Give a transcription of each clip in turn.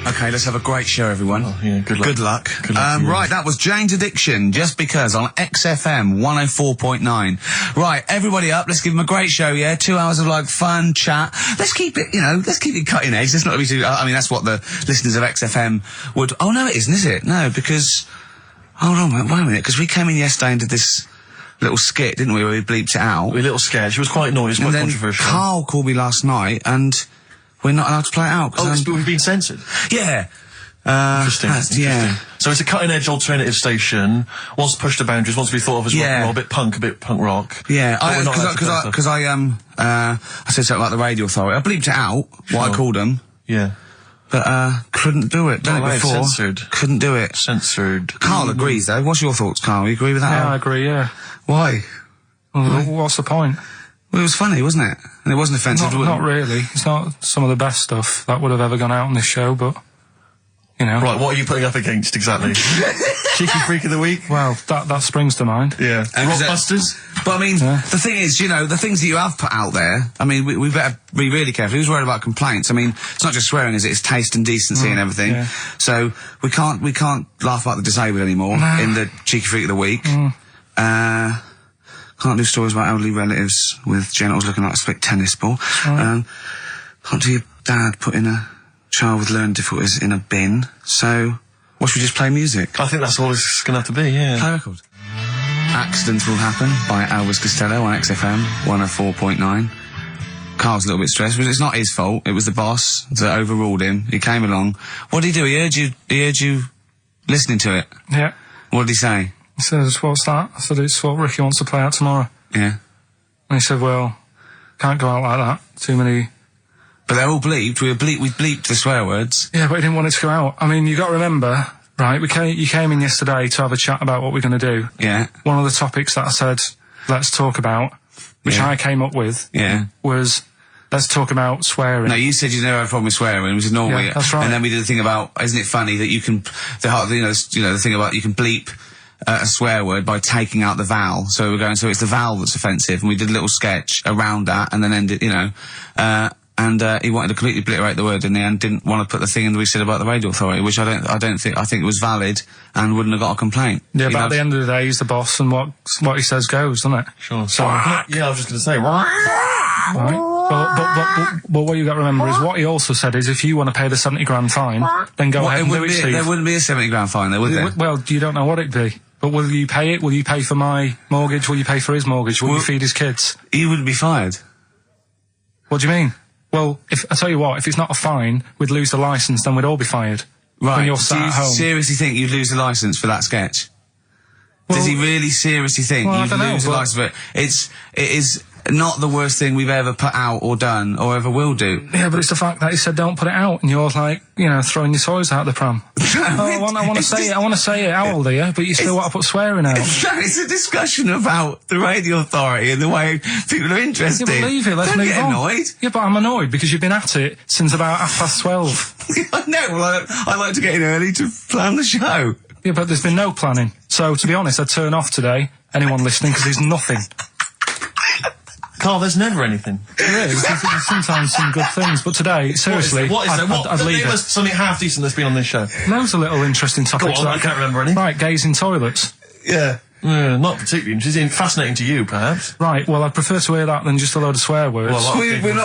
Okay, let's have a great show, everyone. Oh, yeah, good luck. Good luck. Good luck right, that was Jane's Addiction, Just Because, on XFM 104.9. Right, everybody up, let's give them a great show, yeah? 2 hours of, like, fun, chat. Let's keep it, you know, let's keep it cutting edge. Let's not be too, I mean, that's what the listeners of XFM would... Oh, no, it isn't, is it? No, because... Hold on, wait a minute, because we came in yesterday and did this little skit, didn't we, where we bleeped it out. A little sketch. It was quite noisy, quite controversial. Karl called me last night, and we're not allowed to play it out. We've been censored? Yeah. Interesting. Yeah. So it's a cutting-edge alternative station. Wants to push the boundaries, wants to be thought of as rock and roll, a bit punk rock. Yeah, because I said something about the radio authority. I bleeped it out, what I called them. Yeah. But, couldn't do it. Done it before. Censored. Couldn't do it. Censored. Karl agrees, though. What's your thoughts, Karl? You agree with that? Yeah, I agree, yeah. Why? Well, what's the point? Well, it was funny, wasn't it? And it wasn't offensive. Not really. It's not some of the best stuff that would have ever gone out on this show, but, you know. Right, what are you putting up against, exactly? Cheeky Freak of the Week? Well, that springs to mind. Yeah. Rockbusters? But, I mean, the thing is, you know, the things that you have put out there, I mean, we better be really careful. Who's worried about complaints? I mean, it's not just swearing, is it? It's taste and decency and everything. Yeah. So, we can't laugh about the disabled anymore in the Cheeky Freak of the Week. Can't do stories about elderly relatives with genitals looking like a split tennis ball. Can't do your dad putting a child with learning difficulties in a bin. So, what should we just play music? I think that's all it's going to have to be, yeah. Play a record. Accidents Will Happen by Elvis Costello on XFM 104.9. Karl's a little bit stressed, but it's not his fault. It was the boss that overruled him. He came along. What did he do? He heard you listening to it. Yeah. What did he say? He says, what's that? I said, it's what Ricky wants to play out tomorrow. Yeah. And he said, well, can't go out like that. Too many... But they're all bleeped. We bleeped the swear words. Yeah, but he didn't want it to go out. I mean, you got to remember, right, you came in yesterday to have a chat about what we're going to do. Yeah. One of the topics that I said, let's talk about, which I came up with, was... Let's talk about swearing. No, you said you never had a problem with swearing, which is normally... Yeah, that's right. And then we did the thing about, isn't it funny that you can... the thing about you can bleep a swear word by taking out the vowel. So we're going, so it's the vowel that's offensive, and we did a little sketch around that, and then ended, you know... and he wanted to completely obliterate the word in the end, didn't want to put the thing in that we said about the radio authority, which I think it was valid and wouldn't have got a complint. Yeah, but at the end of the day, he's the boss, and what he says goes, doesn't it? Sure. So, yeah, I was just going to say, right. But what you got to remember is what he also said is if you want to pay the 70 grand fine, then go ahead and do it, Steve. There wouldn't be a 70 grand fine there, would there? Well, you don't know what it'd be. But will you pay it? Will you pay for my mortgage? Will you pay for his mortgage? Will you feed his kids? He wouldn't be fired. What do you mean? Well, I tell you what, if it's not a fine, we'd lose the licence, then we'd all be fired. Right. When you're sat at home. Do you seriously think you'd lose the licence for that sketch? Does he really seriously think you'd lose the licence for it? It is not the worst thing we've ever put out or done or ever will do. Yeah, but it's the fact that he said don't put it out, and you're like, you know, throwing your toys out the pram. I want to say it. How old are you? But you still want to put swearing out. It's a discussion about the radio authority and the way people are interested. Yeah, but leave it. Let's move on. Annoyed. Yeah, but I'm annoyed because you've been at it since about 12:30. No, well, I like to get in early to plan the show. Yeah, but there's been no planning. So, to be honest, I'd turn off today, anyone listening, because there's nothing. Karl, there's never anything. There is. There's sometimes some good things, but today, seriously, I'd leave it. Something half decent that's been on this show. Loads of little interesting topics. Go on, I can't remember any. Right, gays in toilets. Yeah. Not particularly interesting. Fascinating to you, perhaps. Right, well, I'd prefer to hear that than just a load of swear words. Well, we wouldn't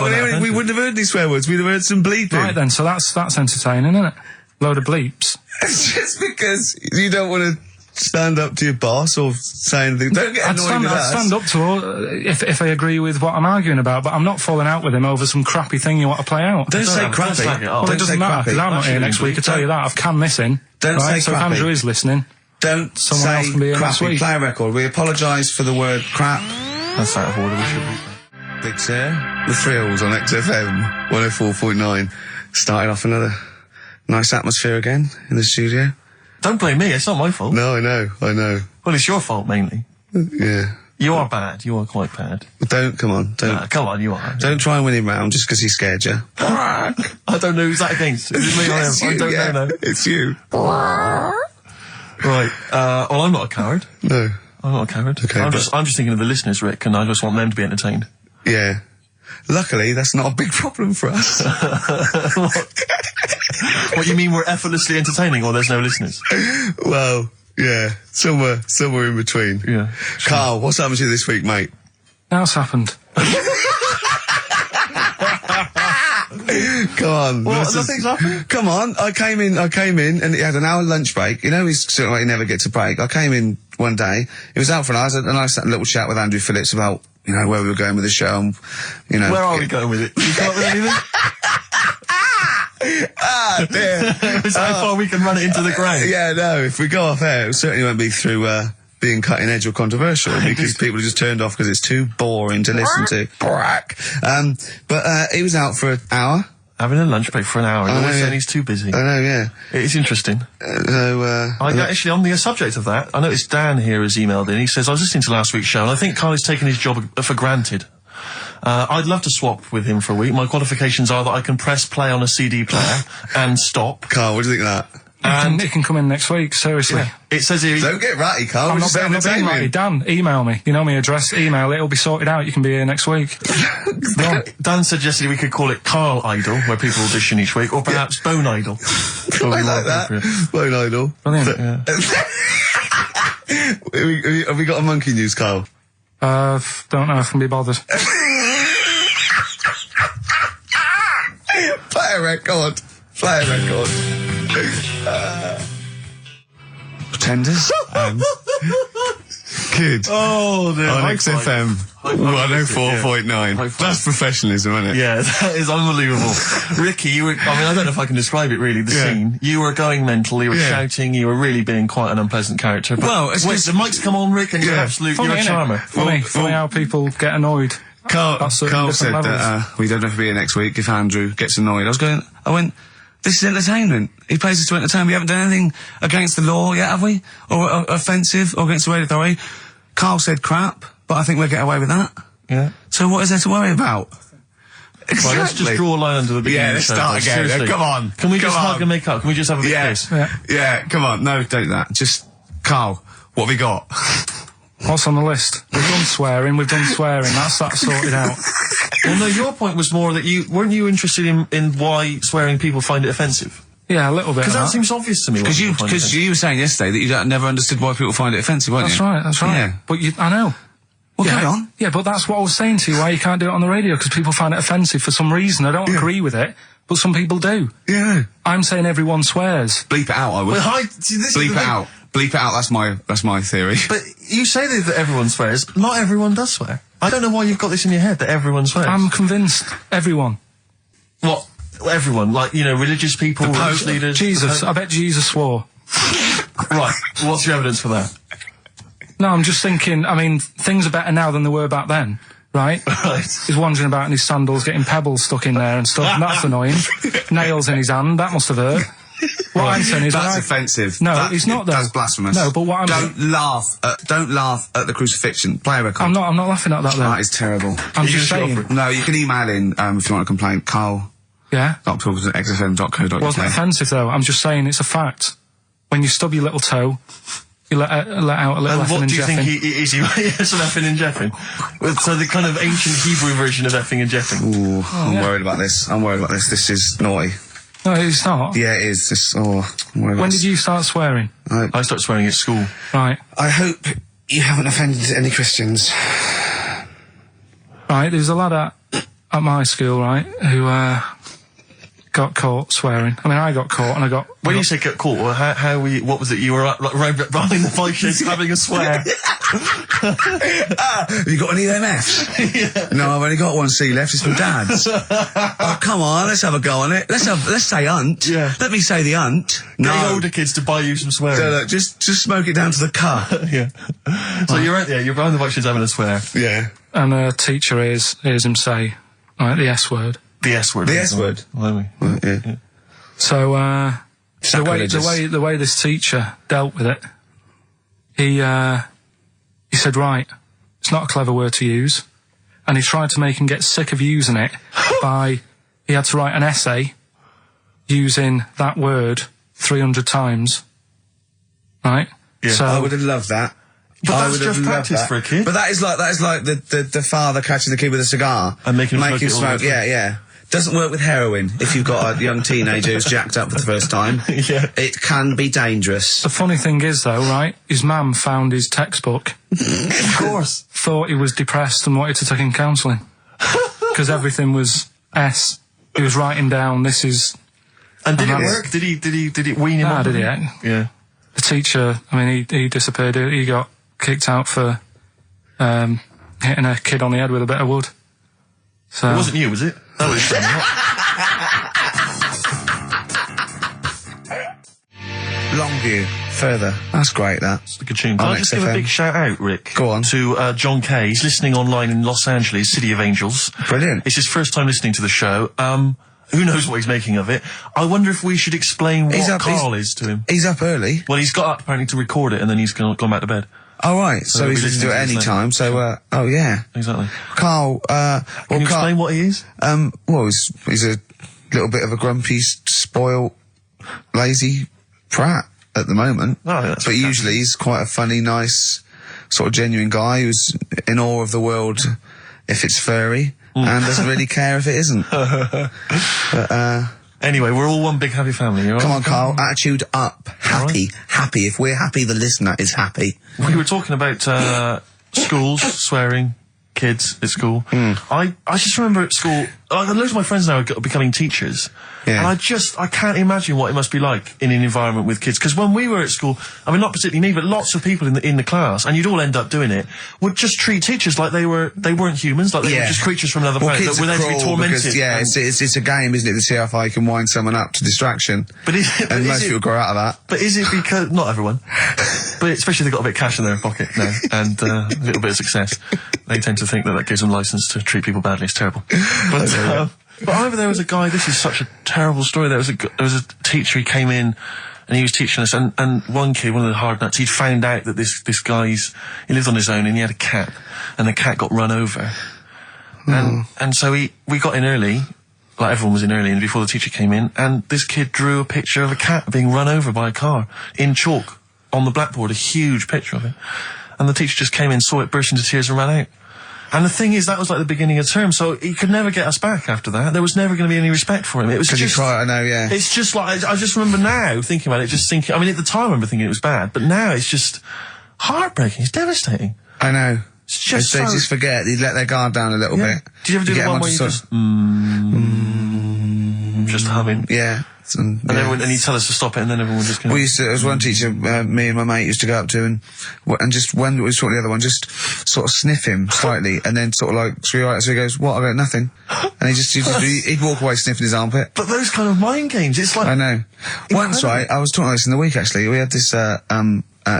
have heard any swear words. We'd have heard some bleeping. Right then, so that's entertaining, isn't it? Load of bleeps. It's just because you don't want to stand up to your boss or say anything. Don't get annoyed with us. I'd stand up to her if I agree with what I'm arguing about, but I'm not falling out with him over some crappy thing you want to play out. Don't say crappy. Well, it doesn't matter, because I'm not here next week, I tell you that. I've canned this in. Don't say crappy. So if Andrew is listening, someone else can be here next week. Play a record. We apologise for the word crap. That's out of order, we should be. Big Sir, The Thrills on XFM 104.9. Starting off another nice atmosphere again in the studio. Don't blame me, it's not my fault. No, I know. Well, it's your fault, mainly. Yeah. You are bad, you are quite bad. Come on, come on, you are. Don't try and win him round just because he scared you. I don't know who's that against. Is it me or him? I don't know. It's you. Right, well, I'm not a coward. No. I'm not a coward. Okay, I'm just thinking of the listeners, Rick, and I just want them to be entertained. Yeah. Luckily, that's not a big problem for us. What, you mean we're effortlessly entertaining, or there's no listeners? Well, yeah, somewhere in between. Yeah. Karl, what's happened to you this week, mate? Now it's happened. Come on. Nothing's happened? Come on. I came in and he had an hour lunch break. You know, he's sort of like he never gets a break. I came in one day, he was out for an hour, and I sat a little chat with Andrew Phillips about, you know, where we were going with the show and, you know. Where are we going with it? You come up with anything? Ah, dear. It's how far we can run it into the ground. Yeah, no, if we go off air, it certainly won't be through, being cutting edge or controversial, because people just turned off because it's too boring to listen to. But he was out for an hour. Having a lunch break for an hour, and always saying yeah. he's too busy. I know, yeah. It's interesting. Actually, on the subject of that, I noticed Dan here has emailed in. He says, I was listening to last week's show, and I think Karl has taken his job for granted. I'd love to swap with him for a week. My qualifications are that I can press play on a CD player and stop. Karl, what do you think of that? And it can come in next week, seriously. It says here... Don't get ratty, Karl. I'm not being ratty. Dan, email me. You know my address, email it, it'll be sorted out. You can be here next week. Dan suggested we could call it Karl Idol, where people audition each week, or perhaps Bone Idol. I like that. Bone Idol. Brilliant. Have we got a monkey news, Karl? Don't know if I can be bothered. Play a record. Pretenders. Good. Oh, dear. On XFM 104.9. That's professionalism, isn't it? Yeah, that is unbelievable. Ricky, I don't know if I can describe it really, the scene. You were going mental, you were shouting, you were really being quite an unpleasant character. But well, it's wait, the mic's come on, Rick, and you're a charmer. Funny how people get annoyed. Karl said that we don't have to be here next week if Andrew gets annoyed. I went, this is entertainment. He pays us to entertain. We haven't done anything against the law yet, have we? Or offensive, or against the radio authority. Karl said crap, but I think we'll get away with that. Yeah. So what is there to worry about? Exactly. Right, let's just draw a line under the beginning. Yeah, let's start again. Seriously. Come on. Can we just hug and make up? Can we just have a bit of this? Yeah, come on. No, don't do that. Just, Karl, what have we got? What's on the list? We've done swearing. That's that sorted out. Well, no, your point was more that weren't you interested in why swearing people find it offensive? Yeah, a little bit. Because that seems obvious to me. Because you were saying yesterday that you never understood why people find it offensive, weren't you? That's right. Yeah. But I know. Well, carry on. Yeah, but that's what I was saying to you, why you can't do it on the radio, because people find it offensive for some reason. I don't agree with it, but some people do. Yeah. I'm saying everyone swears. Bleep it out, I would. Well, bleep it out. Bleep it out, that's my theory. But you say that everyone swears. Not everyone does swear. I don't know why you've got this in your head that everyone swears. I'm convinced. Everyone. What? Everyone? Like, religious people, religious leaders? Jesus. I bet Jesus swore. Right. What's your evidence for that? No, I'm just thinking, things are better now than they were back then, right? Right. He's wandering about in his sandals, getting pebbles stuck in there and stuff, and that's annoying. Nails in his hand, that must have hurt. What I'm saying is... That's offensive. No, it's not, though. That's blasphemous. No, but what I'm... Don't laugh at the crucifixion. Play a record. I'm not laughing at that, though. That is terrible. I'm just saying... No, you can email in, if you want to complain. Karl. Yeah? .talkers@xfm.co.uk. Wasn't offensive, though. I'm just saying it's a fact. When you stub your little toe... You let out a little effing and jeffing. And what do you think is he? Yes, an effing and jeffing. So the kind of ancient Hebrew version of effing and jeffing. Ooh, I'm worried about this. This is naughty. No, it's not. Yeah, it is. I'm worried about When did you start swearing? I started swearing at school. Right. I hope you haven't offended any Christians. Right, there's a lad at my school, right, who got caught swearing. I got caught and I got... When you say get caught, what was it? You were right behind the bike sheds having a swear. Have you got any of them Fs? Yeah. No, I've only got one C left. It's from Dad's. Oh, come on, let's have a go on it. Let's say unt. Yeah. Let me say the unt. Getting older kids to buy you some swearing. No, just smoke it down to the car. Yeah. So you're right there. You're behind the bike sheds having a swear. Yeah. And a teacher hears him say, right, the S word. The S word. The S word. Well, yeah. So, the way this teacher dealt with it, he said, right, it's not a clever word to use, and he tried to make him get sick of using it he had to write an essay using that word 300 times, right? Yeah. So I would have loved that. But that's just practice for a kid. But that is like the father catching the kid with a cigar and making him smoke. Yeah. Doesn't work with heroin if you've got a young teenager who's jacked up for the first time. Yeah. It can be dangerous. The funny thing is, though, right, his mum found his textbook. Of course. Thought he was depressed and wanted to take him counselling. Because everything was S. He was writing down, this is... And did it work? Did it wean him up? Did he? Yeah. The teacher, I mean, he disappeared. He got kicked out for hitting a kid on the head with a bit of wood. So It wasn't you, was it? That was Longview, further. That's great, that. It's a good tune. Can I just give a big shout out, Rick? Go on. To John Kay. He's listening online in Los Angeles, City of Angels. Brilliant. It's his first time listening to the show. Who knows what he's making of it? I wonder if we should explain what Karl is to him. He's up early. Well, he's got up apparently to record it, and then he's gone back to bed. Oh, right. So he's listening to it any time. So, oh, yeah. Exactly. Karl, Can you explain what he is? Well, he's a little bit of a grumpy, spoiled, lazy prat at the moment. Oh, that's but fantastic. usually he's quite a funny, nice, sort of genuine guy who's in awe of the world if it's furry and doesn't really care if it isn't. But, anyway, we're all one big happy family. You all come right? on, Karl, attitude up. Happy. Right. Happy. If we're happy, the listener is happy. We were talking about schools, swearing, kids at school. I just remember at school, loads of my friends now are becoming teachers. Yeah. And I can't imagine what it must be like in an environment with kids. Because when we were at school, I mean, not particularly me, but lots of people in the class, and you'd all end up doing it, would just treat teachers like they weren't humans, like they were just creatures from another planet that were there to be tormented. Because, it's a game, isn't it, to see how far you can wind someone up to distraction. And most people grow out of that. But is it because, not everyone, but especially they've got a bit of cash in their pocket now, and a little bit of success, they tend to think that gives them license to treat people badly. It's terrible. But I remember there was a guy, this is such a terrible story, there was a teacher, he came in and he was teaching us, and one kid, one of the hard nuts, he'd found out that this guy, he lived on his own and he had a cat, and the cat got run over. And so we got in early, like everyone was in early, and before the teacher came in, and this kid drew a picture of a cat being run over by a car in chalk on the blackboard, a huge picture of it. And the teacher just came in, saw it, burst into tears and ran out. And the thing is, that was like the beginning of term, so he could never get us back after that. There was never going to be any respect for him. It was just... I know, yeah. It's just like, I just remember now thinking about it, just thinking, I mean, at the time I remember thinking it was bad, but now it's just heartbreaking, it's devastating. I know. It's just they just forget, they let their guard down a little bit. Did you ever do the one where you just humming? Yeah. And he'd tell us to stop it, and then everyone just... We used to, there was one teacher, me and my mate used to go up to, and just when we saw the other one, just sort of sniff him slightly, and then sort of like, so he goes, what? I go, nothing. And he'd walk away sniffing his armpit. But those kind of mind games, it's like... I know. Once, right, I was talking about this in the week actually, we had this,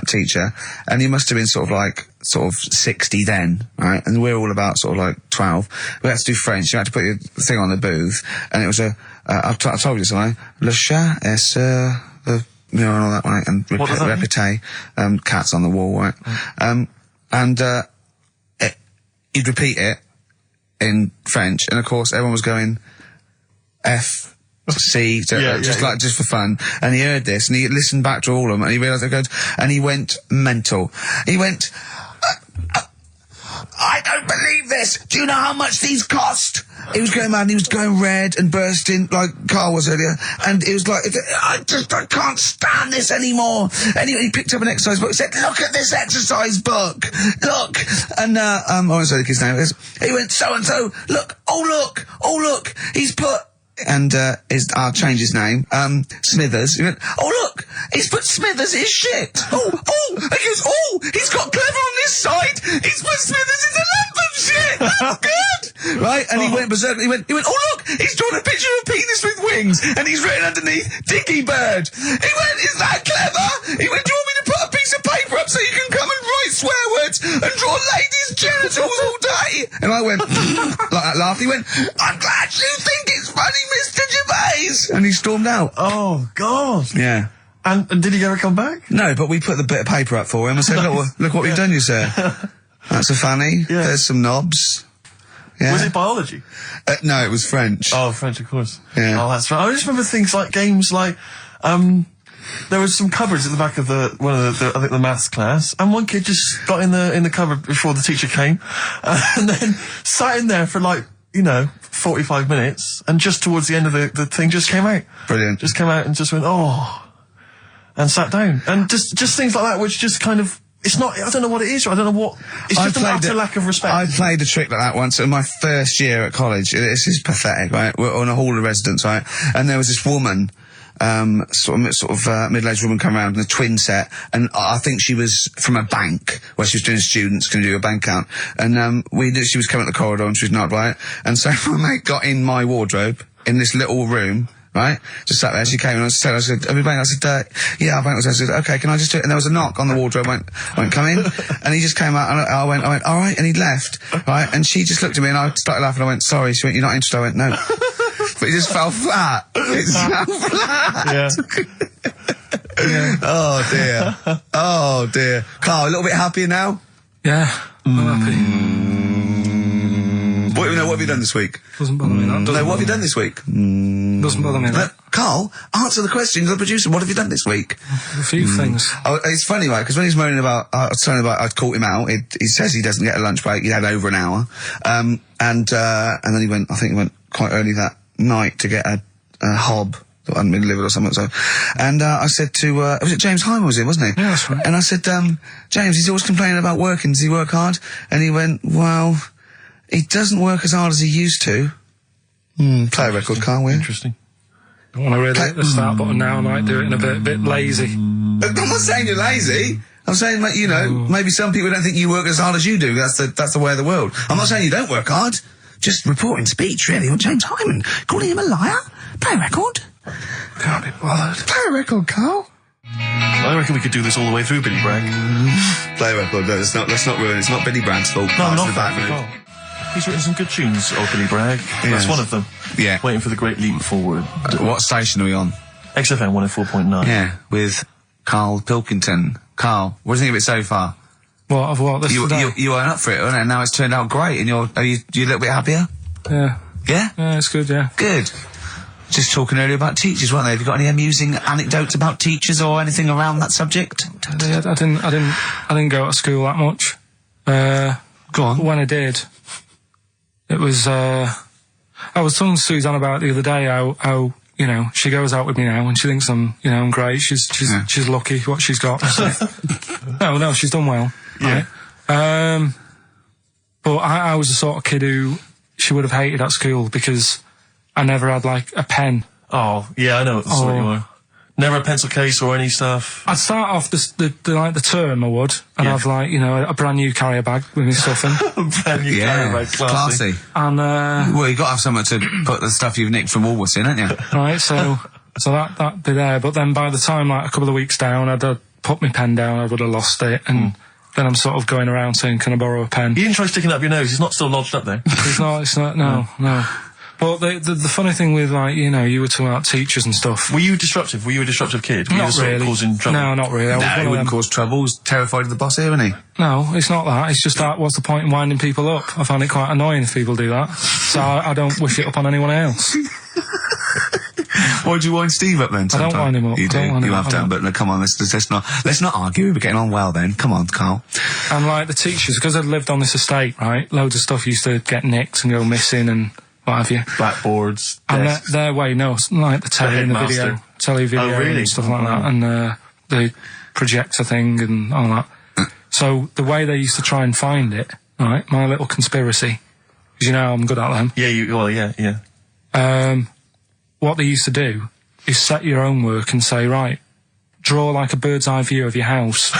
teacher, and he must have been sort of 60 then, right? And we're all about sort of like 12. We had to do French, you had to put your thing on the booth, and it was I told you something, le chat est and all that, right? And répété, cats on the wall, right? He'd repeat it in French, and of course everyone was going F, C, just for fun. And he heard this, and he listened back to all of them, and he realised it goes, and he went mental. He went, I don't believe this. Do you know how much these cost? He was going mad, and he was going red and bursting like Karl was earlier. And it was like, I can't stand this anymore. Anyway, he picked up an exercise book and said, look at this exercise book. Look. And, I won't say the kid's name. He went, so-and-so, look, oh look, he's put... And, I'll change his name, Smithers. He went, oh look, he's put Smithers in shit. Oh, he goes, he's got Clever on this side. He's put Smithers in the lump of shit. That's good. Right? And he went berserk. He went, oh look, he's drawn a picture of a penis with wings, and he's written underneath, Dicky Bird. He went, is that clever? He went, do you want me to put a piece of paper up so you can come and write swear words and draw ladies' genitals all day? And I went, like that laughed. He went, I'm glad you think it's funny, Mr. Gervais. And he stormed out. Oh, God. Yeah. And did he ever come back? No, but we put the bit of paper up for him and said, look what we've done, you sir. That's a fanny. Yeah. There's some knobs. Yeah. Was it biology? No, it was French. Oh, French, of course. Yeah. Oh, that's right. I just remember things like games like, there was some cupboards at the back of I think the maths class, and one kid just got in the cupboard before the teacher came, and then sat in there for like, you know, 45 minutes, and just towards the end of the thing just came out. Brilliant. Just came out and just went, oh, and sat down. And just things like that, which just kind of, it's not, I don't know what it is, I don't know what, it's just an utter lack of respect. I played a trick like that once in my first year at college. This is pathetic, right? We're on a hall of residence, right? And there was this woman, sort of middle-aged woman come around in a twin set, and I think she was from a bank where she was doing students going to do a bank account, and she was coming up the corridor and she was not right, and so my mate got in my wardrobe in this little room, right, just sat there. She came in and I said, have you banked? I said, yeah, I banked. I said, okay, can I just do it? And there was a knock on the wardrobe. I went, come in. And he just came out, and I went, all right, and he left, right, and she just looked at me and I started laughing. I went, sorry. She went, you're not interested? I went, no. But it just fell flat. It fell flat. Yeah. Yeah. Oh dear. Oh dear. Karl, a little bit happier now? Yeah. I'm happy. What have you done this week? Doesn't bother me, that. No, what have you done this week? Doesn't bother me, that. Karl, answer the question. The producer, what have you done this week? A few things. Oh, it's funny, right? Because when he's moaning about, I'd caught him out. He says he doesn't get a lunch break. He had over an hour, and then he went. I think he went quite early that night to get a hob that hadn't been delivered or something. So, and I said to, was it James Hyman was it, wasn't he? Yeah, that's right. And I said, James, he's always complaining about working. Does he work hard? And he went, well, he doesn't work as hard as he used to. Play a record, Karl, will you? Interesting. I want to really hit the start button now. I might do it in a bit lazy. I'm not saying you're lazy. I'm saying, like, you know, maybe some people don't think you work as hard as you do. That's the way of the world. I'm not saying you don't work hard. Just reporting speech, really, on James Hyman. Calling him a liar. Play a record. Can't be bothered. Play a record, Karl. I reckon we could do this all the way through, Billy Bragg. Play a record. No, let's not ruin it. It's not Billy Bragg's fault. No, Karl's not in the back that. mood. He's written some good tunes, old Billy Bragg. That's one of them. Yeah. Waiting for the great leap forward. What station are we on? XFM 104.9. Yeah, with Karl Pilkington. Karl, what do you think of it so far? What, of what? This today? You weren't up for it, weren't it? And now it's turned out great, and are you a little bit happier? Yeah. Yeah? Yeah, it's good, yeah. Good. Just talking earlier about teachers, weren't they? Have you got any amusing anecdotes about teachers or anything around that subject? I didn't go to school that much. Go on. When I did, it was, I was telling Suzanne about it the other day how, you know, she goes out with me now and she thinks I'm great. She's lucky what she's got. So. No, she's done well. Yeah. Right? But I was the sort of kid who she would have hated at school because I never had, like, a pen. Oh, yeah, I know what the sort you are. Never a pencil case or any stuff? I'd start off the term, I would, and have, like, you know, a brand new carrier bag with my stuff in. A brand new carrier bag, classy. And, well, you've got to have somewhere to put the stuff you've nicked from Woolworths in, haven't you? Right, so that'd be there. But then by the time, like, a couple of weeks down, I'd put my pen down, I would have lost it, and then I'm sort of going around saying, can I borrow a pen? You didn't try sticking it up your nose, it's not still lodged up there. It's not, no. But the funny thing with, like, you know, you were talking about teachers and stuff. Were you disruptive? Were you a disruptive kid? Were you Not really. Causing trouble? No, not really. He wouldn't cause trouble. He's terrified of the boss here, isn't he? No, it's not that. It's just that, what's the point in winding people up? I find it quite annoying if people do that. So I don't wish it up on anyone else. Why'd you wind Steve up then? Sometime? I don't wind him up. You do. You have done, but no, come on, let's not argue. We're getting on well then. Come on, Karl. And, like, the teachers, because I'd lived on this estate, right, loads of stuff used to get nicked and go missing and what have you. Blackboards, and their way, like the telly and the video, and stuff like that, and the projector thing and all that. So the way they used to try and find it, right, my little conspiracy, because you know I'm good at them. Yeah, What they used to do is set your own work and say, right, draw like a bird's eye view of your house.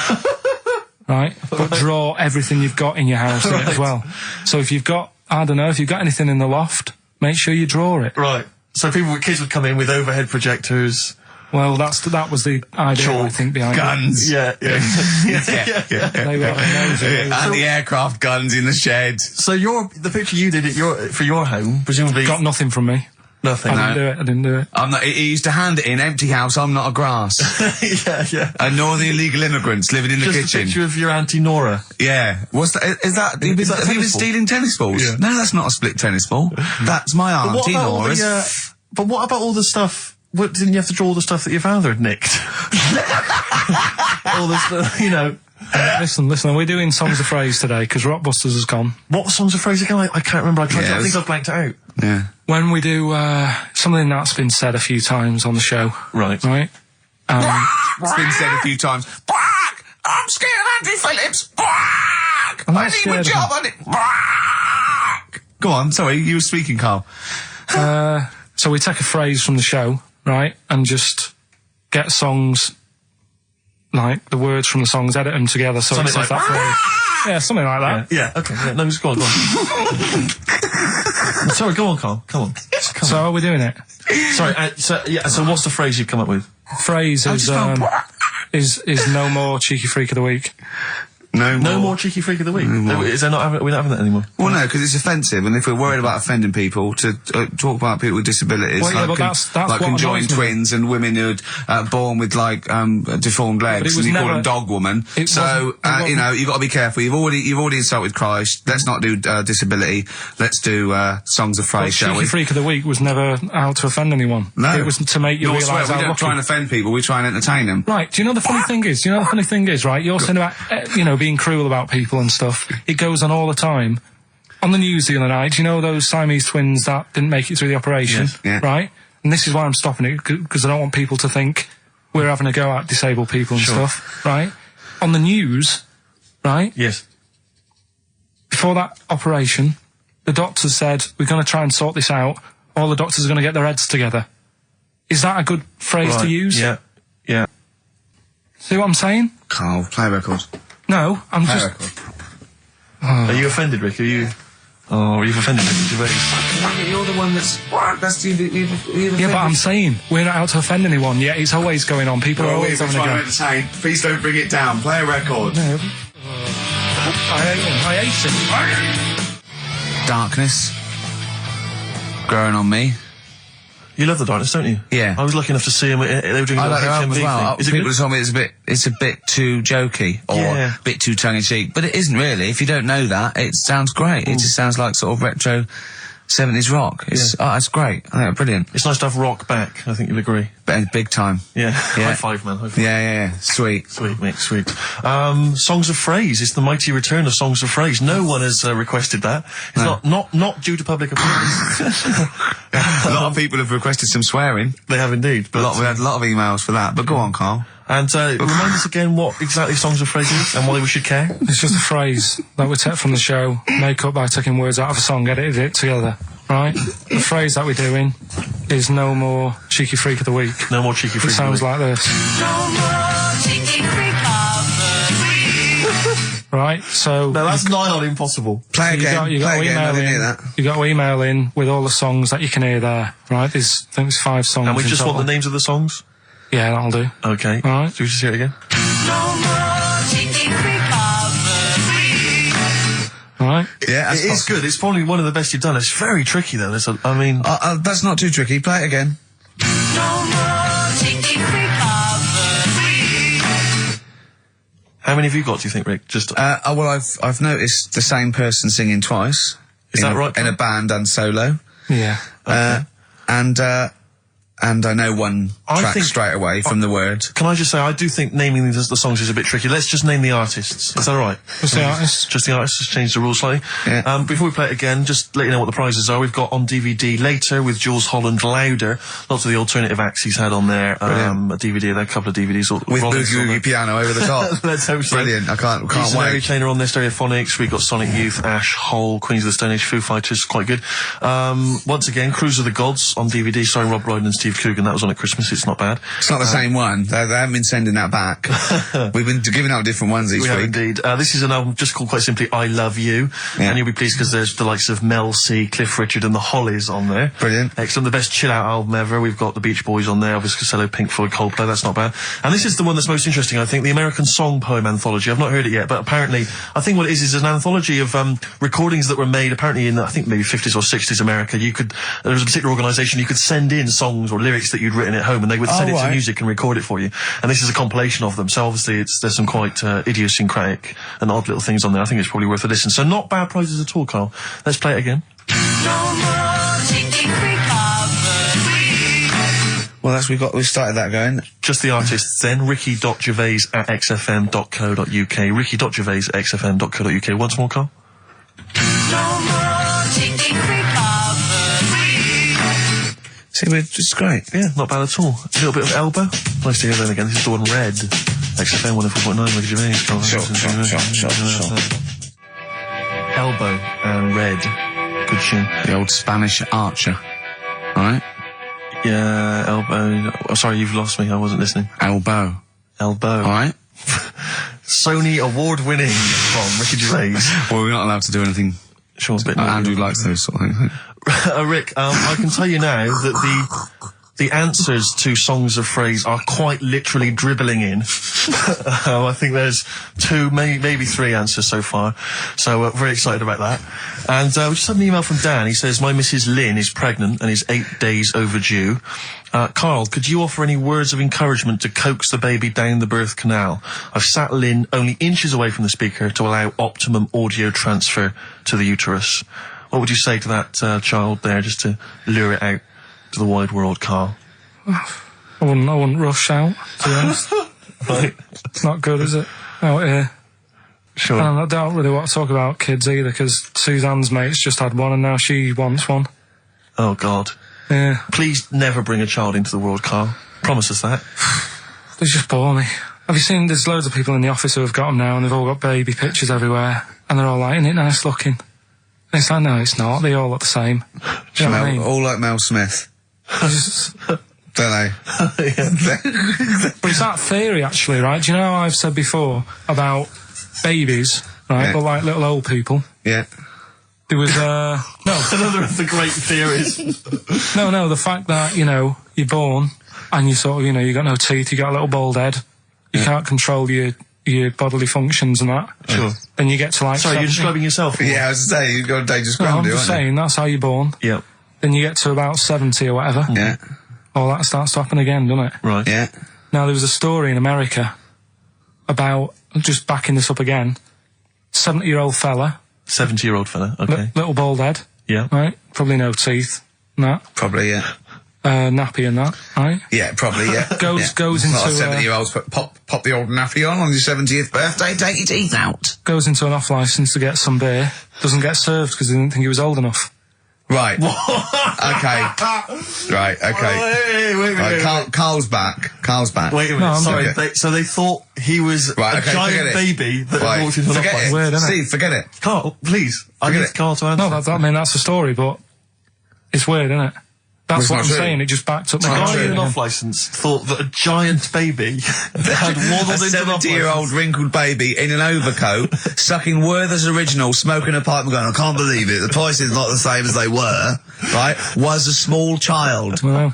Right? But draw everything you've got in your house in it as well. So if you've got, I don't know, if you've got anything in the loft, make sure you draw it. Right. So kids would come in with overhead projectors. Well, that was the idea, I think, behind guns. it. Yeah. They were amazing. And the aircraft guns in the shed. So the picture you did for your home, presumably got nothing from me. Nothing. I didn't do it. I'm not. He used to hand it in, empty house. I'm not a grass. Yeah. And nor the illegal immigrants living in the Just kitchen. a picture of your Auntie Nora. Yeah. What's that? Is that? Have you been stealing tennis balls? Yeah. No, that's not a split tennis ball. That's my Auntie Nora's. But what about all the stuff? Didn't you have to draw all the stuff that your father had nicked? all this, you know. Listen, we're doing Songs of Phrase today, because Rockbusters has gone. What songs of phrase again? I can't remember. I think I've blanked it out. Yeah. When we do, something that's been said a few times on the show. Right. Right? It's been said a few times. I'm scared of Andrew Phillips. I need my job on it. Go on, sorry, you were speaking, Karl. So we take a phrase from the show, right, and just get songs, like the words from the songs, edit them together so Something it says like that phrase. Yeah, something like that. Yeah, okay. Yeah, no, just go on. Sorry, go on, Karl. Come on. So are we doing it? Sorry, so what's the phrase you've come up with? Phrase is no more cheeky freak of the week. No more cheeky freak of the week. Is there not? We're not having that anymore. Well, no, because it's offensive, and if we're worried about offending people, to talk about people with disabilities, Well, yeah, like, but that's like what conjoined annoys me. twins and women who are born with like deformed legs, and you call them dog woman. So you know, you've got to be careful. You've already insulted Christ. Let's not do disability. Let's do songs of phrase, shall we? Cheeky freak of the week was never out to offend anyone. No, it was to make you realise how we don't lucky. try and offend people. We try and entertain them. Right, do you know the funny thing is? Right, you're saying about, being cruel about people and stuff. It goes on all the time. On the news the other night, do you know those Siamese twins that didn't make it through the operation? Yes, yeah. Right? And this is why I'm stopping it, because I don't want people to think we're having a go at disabled people and stuff. Right? On the news, right? Yes. Before that operation, the doctors said, we're going to try and sort this out. All the doctors are going to get their heads together. Is that a good phrase to use? Yeah. Yeah. See what I'm saying? Karl, play a record. No, I'm Play a just... record. Are you offended, Rick? You've offended Ricky Gervais. You're the one that's... Yeah, but I'm saying, we're not out to offend anyone, yet it's always going on. People are always having a go. Entertain. Please don't bring it down. Play a record. No. I hate him. Darkness. Growing on me. You love the darkness, don't you? Yeah. I was lucky enough to see them. They were doing I a like their album HMV as well. thing. Is it People good? told me it's a bit too jokey or Yeah. a bit too tongue-in-cheek, but it isn't really. If you don't know that, it sounds great. It just sounds like sort of retro 70s rock. It's great. I think it's brilliant. It's nice to have rock back. I think you'll agree. But big time. Yeah. Yeah. High five, man. High five. Yeah. Sweet. Sweet, mate, sweet. Songs of Phrase. It's the mighty return of Songs of Phrase. No one has requested that. It's not due to public appearance. A lot of people have requested some swearing. They have indeed. But We had a lot of emails for that. But go on, Karl. And remind us again what exactly Songs of Phrase is and why we should care. It's just a phrase that we take from the show, make up by taking words out of a song, edited it together. Right? The phrase that we're doing is no more cheeky freak of the week. No more cheeky freak It sounds of the week. like this. No more cheeky freak of the week. Right? So... No, that's nigh on impossible. Play again. You got to email I didn't hear in. that. You got to email in with all the songs that you can hear there. Right? I think there's 5 songs. And we in just total. want the names of the songs? Yeah, that'll do. Okay. All right. So we just hear it again? No more cheeky freak of the week. All right? Yeah, It is good. It's probably one of the best you've done. It's very tricky, though. That's not too tricky. Play it again. No more cheeky freak of the week. How many have you got, do you think, Rick? Just Well, I've noticed the same person singing twice. Is that right? In a band and solo. Yeah. And I know one I track think- straight away from the word. Can I just say, I do think naming the songs is a bit tricky. Let's just name the artists. Is that all right? What's the artist? Just the artists. Just change the rules slightly. Yeah. Before we play it again, just let you know what the prizes are. We've got on DVD Later with Jules Holland Louder. Lots of the alternative acts he's had on there. A DVD, a couple of DVDs. With Boogie Woogie piano over the top. Let's hope so. Brilliant. I can't Mary wait. Chainer on there, Stereophonics. We've got Sonic Youth, Ash, Hole, Queens of the Stone Age, Foo Fighters. Quite good. Once again, Cruise of the Gods on DVD, starring Rob Brydon and Steve Coogan. That was on at Christmas. It's not bad. It's not the same one. They haven't been sending that back. We've been giving out different ones each We have week. indeed. This is an album just called quite simply I Love You. Yeah. And you'll be pleased because there's the likes of Mel C, Cliff Richard and the Hollies on there. Brilliant. Excellent. The best chill out album ever. We've got the Beach Boys on there, obviously Costello, Pink Floyd, Coldplay. That's not bad. And this is the one that's most interesting, I think, the American Song Poem Anthology. I've not heard it yet, but apparently, I think what it is an anthology of recordings that were made apparently in, I think, maybe 50s or 60s America. There was a particular organisation, you could send in songs or lyrics that you'd written at home and they would send it to music and record it for you. And this is a compilation of them. So obviously there's some quite idiosyncratic and odd little things on there. I think it's probably worth a listen. So not bad prizes at all, Karl. Let's play it again. No more cheeky freak of the week. Well, we started that going. Just the artists then, ricky.gervais@xfm.co.uk, ricky.gervais@xfm.co.uk. Once more, Karl? No more taking recovery. See, it's great. Yeah, not bad at all. A little bit of elbow. Nice to hear them again. This is the one Red. XFM 104.9, Ricky Gervais. Sure. Elbow and Red. Good tune. The old Spanish archer. Alright? Yeah, elbow. Oh, sorry, you've lost me. I wasn't listening. Elbow. Alright. Sony award-winning from Ricky Gervais. Well, we're not allowed to do anything. Sure, a bit more. Andrew likes those sort of things. Rick, I can tell you now that the answers to songs of phrase are quite literally dribbling in. I think there's 2, maybe 3 answers so far. So we're very excited about that. And we just had an email from Dan. He says, my Mrs. Lynn is pregnant and is 8 days overdue. Karl, could you offer any words of encouragement to coax the baby down the birth canal? I've sat Lynn only inches away from the speaker to allow optimum audio transfer to the uterus. What would you say to that child there, just to lure it out to the wide world, Karl? I wouldn't rush out, to be honest. Right. It's not good, is it? Out here. Sure. And I don't really want to talk about kids either, because Suzanne's mate's just had one and now she wants one. Oh, God. Yeah. Please never bring a child into the world, Karl. Promise us that. They just bore me. Have you seen, there's loads of people in the office who have got them now and they've all got baby pictures everywhere and they're all like, isn't it nice looking? And it's like, no, it's not. They all look the same. Do you know what I mean? All like Mel Smith. Don't they? But it's that theory, actually, right? Do you know how I've said before about babies, right? Yeah. But like little old people. Yeah. There was, Another of the great theories. No, the fact that, you're born and you sort of, you got no teeth, you got a little bald head, you can't control your bodily functions and that. Sure. Then you get to like... Sorry, you're describing yourself? Yeah, I was saying, you've got a dangerous No, ground, I'm aren't just you? saying, that's how you're born. Yep. Then you get to about 70 or whatever. Yeah. All that starts to happen again, doesn't it? Right. Yeah. Now, there was a story in America about, just backing this up again, 70-year-old fella. 70-year-old fella, okay. Little bald head. Yeah. Right? Probably no teeth. And that. Probably, yeah. Nappy and that, right? Yeah, probably, yeah. Goes into... Not 70-year-olds, but pop the old nappy on your 70th birthday, take your teeth out. Goes into an off-licence to get some beer. Doesn't get served because they didn't think he was old enough. Right. Okay. Right, okay. Wait. Karl's back. Wait a minute, No, I'm sorry. okay. So they thought he was a giant baby that had walked into an Forget off-licence. it. Weird, isn't it? Steve, forget it. Karl, please. I Forget need it. Karl to answer. No, that's the story, but it's weird, isn't it? That's Well, what it's I'm not true. saying, it just backed up The my guy true. in an argument. off-licence thought that a giant baby had waddled A into an 70-year-old off-licence. wrinkled baby in an overcoat, sucking Werther's Original, smoking a pipe and going, I can't believe it, the price is not the same as they were, right, was a small child. Well,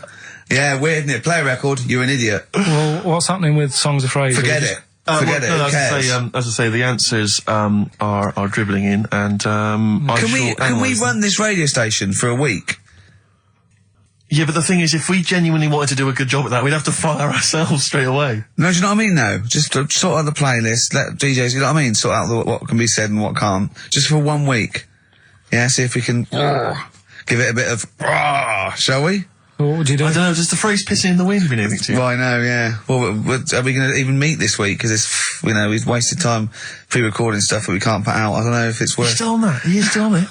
Yeah, weird, isn't it? Play a record, you're an idiot. well, what's happening with songs of praise? Forget it. Forget it, No, who as cares? I say, the answers are dribbling in, and Can we run this radio station for a week? Yeah, but the thing is, if we genuinely wanted to do a good job at that, we'd have to fire ourselves straight away. No, do you know what I mean, though? Just to sort out the playlist, let DJs, you know what I mean? Sort out what can be said and what can't. Just for 1 week. Yeah, see if we can give it a bit of, shall we? What would you do? I don't know, does the phrase pissing in the wind mean anything to you? Well, I know, yeah. Well, are we going to even meet this week? Because it's, we've wasted time pre-recording stuff that we can't put out. I don't know if it's He's worth... still on that. He is still on it.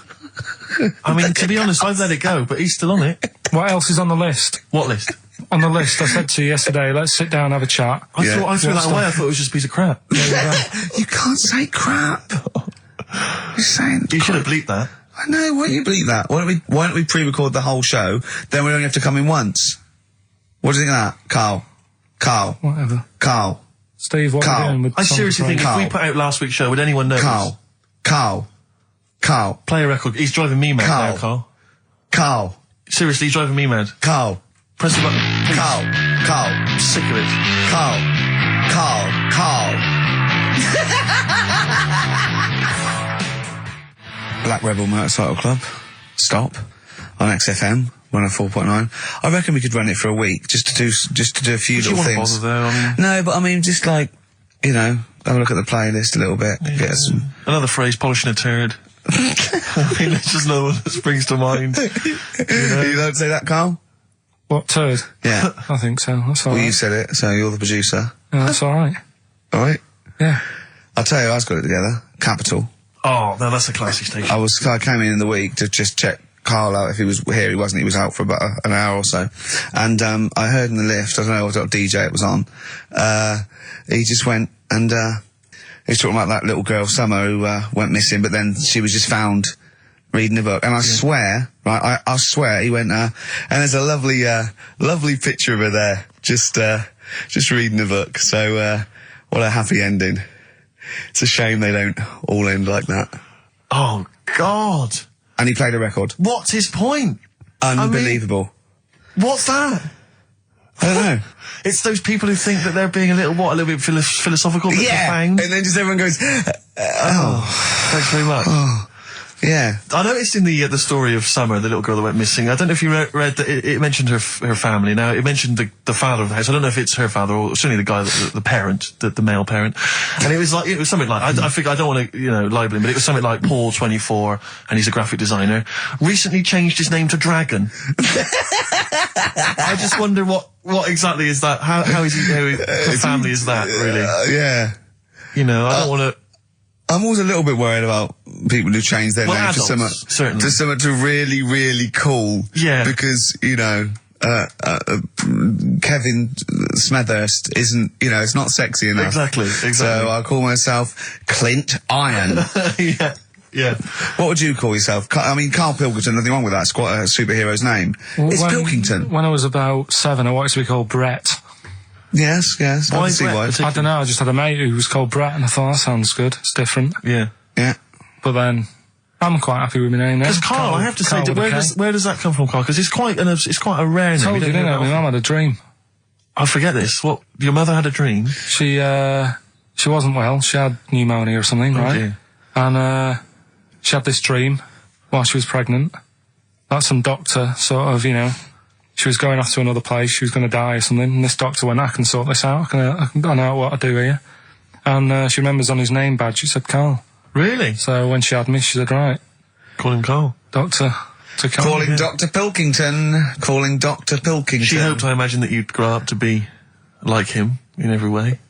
I mean, to be honest, I've let it go, but he's still on it. What else is on the list? What list? On the list, I said to you yesterday, let's sit down and have a chat. I threw that What's away. that? I thought it was just a piece of crap. You can't say crap. You're saying... You should have bleeped that. I know, why don't you believe that? Why don't we pre-record the whole show, then we only have to come in once? What do you think of that, Karl? Whatever. Karl? Steve, what are Karl, you doing with I songs of seriously think praise? if we Karl. put out last week's show, would anyone know? Karl? Play a record. He's driving me mad Karl. now, Karl. Karl? Seriously, he's driving me mad. Karl? Press the button. Please. Karl? I'm sick of it. Karl? Black Rebel Motorcycle Club. Stop. On XFM 104.9. I reckon we could run it for a week, just to do a few Do you little want to things. bother there? I mean, No, but I mean, just like, have a look at the playlist a little bit. Get us some... another phrase, polishing a turd. I mean, it's just another one that springs to mind. You don't say that, Karl? What, turd? Yeah. I think so. That's all Well, right. you said it, so you're the producer. Yeah, that's all right. All right? Yeah. I'll tell you, I got it together. Capital. Oh, no, that's a classic station. I came in the week to just check Karl out if he was here. He wasn't. He was out for about an hour or so. And I heard in the lift, I don't know what DJ it was on, he just went and he was talking about that little girl, Summer, who went missing, but then she was just found reading a book. And I swear, right, I swear, he went, and there's a lovely picture of her there, just reading a book. So, what a happy ending. It's a shame they don't all end like that. Oh, God. And he played a record. What's his point? Unbelievable. What's that? I don't know. It's those people who think that they're being a little bit philosophical, but Yeah. And profound. then just everyone goes, Thanks very much. yeah. I noticed in the story of Summer, the little girl that went missing, I don't know if you read that it mentioned her family. Now, it mentioned the father of the house. I don't know if it's her father or certainly the guy, the parent, the male parent. And it was something like, I think I don't want to, libel him, but it was something like Paul, 24, and he's a graphic designer, recently changed his name to Dragon. I just wonder what exactly is that? How is he, her family is that, really? Yeah. I don't want to... I'm always a little bit worried about people who change their name adults, certainly. to something to really, really cool. Yeah. Because, Kevin Smethurst isn't, it's not sexy enough. Exactly. So I call myself Clint Iron. Yeah. What would you call yourself? I mean, Karl Pilkington, nothing wrong with that. It's quite a superhero's name. It's Pilkington. When I was about 7, I wanted to be called Brett. Yes. I Why can see Brett why. I don't know, I just had a mate who was called Brett, and I thought, that sounds good, it's different. Yeah. Yeah. But then, I'm quite happy with my name now. Because Karl, I have to say, where does that come from, Karl? Because it's quite a rare name. I told you, didn't I? My mum had a dream. I forget this. What? Your mother had a dream? She wasn't well, she had pneumonia or something, right? Dear. And, she had this dream while she was pregnant that some doctor sort of, she was going off to another place, she was going to die or something, and this doctor went, I can sort this out, I know what to do here. And she remembers on his name badge, it said Karl. Really? So when she had me, she said, right, Call him Karl. doctor, to come. Calling Dr. Pilkington. Calling Dr. Pilkington. She hoped, I imagine, that you'd grow up to be like him in every way.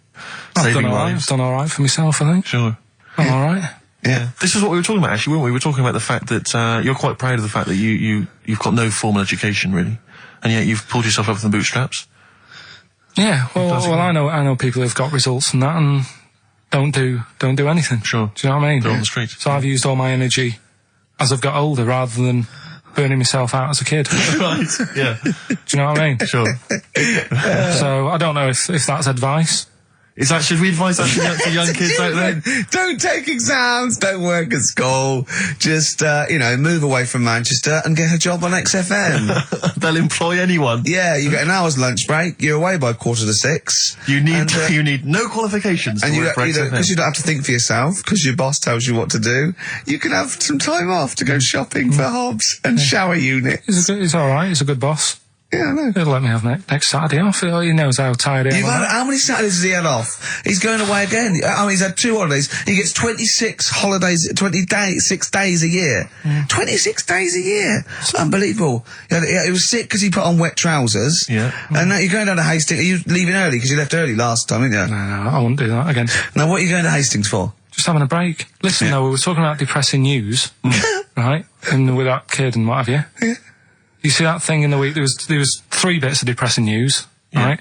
I've Saving done alright, lives. I've done alright for myself, I think. Sure. I'm alright. Yeah. This is what we were talking about, actually, weren't we? We were talking about the fact that you're quite proud of the fact that you've got no formal education, really, and yet you've pulled yourself up from the bootstraps. Yeah, well, I know people who've got results and that, and don't do anything. Sure. Do you know what I mean? They're on the street. So I've used all my energy as I've got older, rather than burning myself out as a kid. Right, yeah. Do you know what I mean? Sure. So I don't know if that's advice. Should we advise that to young kids out there? Don't take exams, don't work at school, just, move away from Manchester and get a job on XFM. They'll employ anyone. Yeah, you get an hour's lunch break, you're away by 5:45. You need no qualifications And to work for XFM. because you don't have to think for yourself, because your boss tells you what to do, you can have some time off to go shopping for hobs and shower units. He's alright, he's a good boss. Yeah, I know. He'll let me have next Saturday off. He knows how tired I am. How many Saturdays has he had off? He's going away again. He's had 2 holidays. He gets 26 holidays, 6 days a year. 26 days a year. Unbelievable. He was sick because he put on wet trousers. Yeah. And now you're going down to Hastings. Are you leaving early? Because you left early last time, didn't you? No, I wouldn't do that again. Now, what are you going to Hastings for? Just having a break. Listen, though, we were talking about depressing news, right? And with that kid and what have you. Yeah. You see that thing in the week? There was 3 bits of depressing news, right?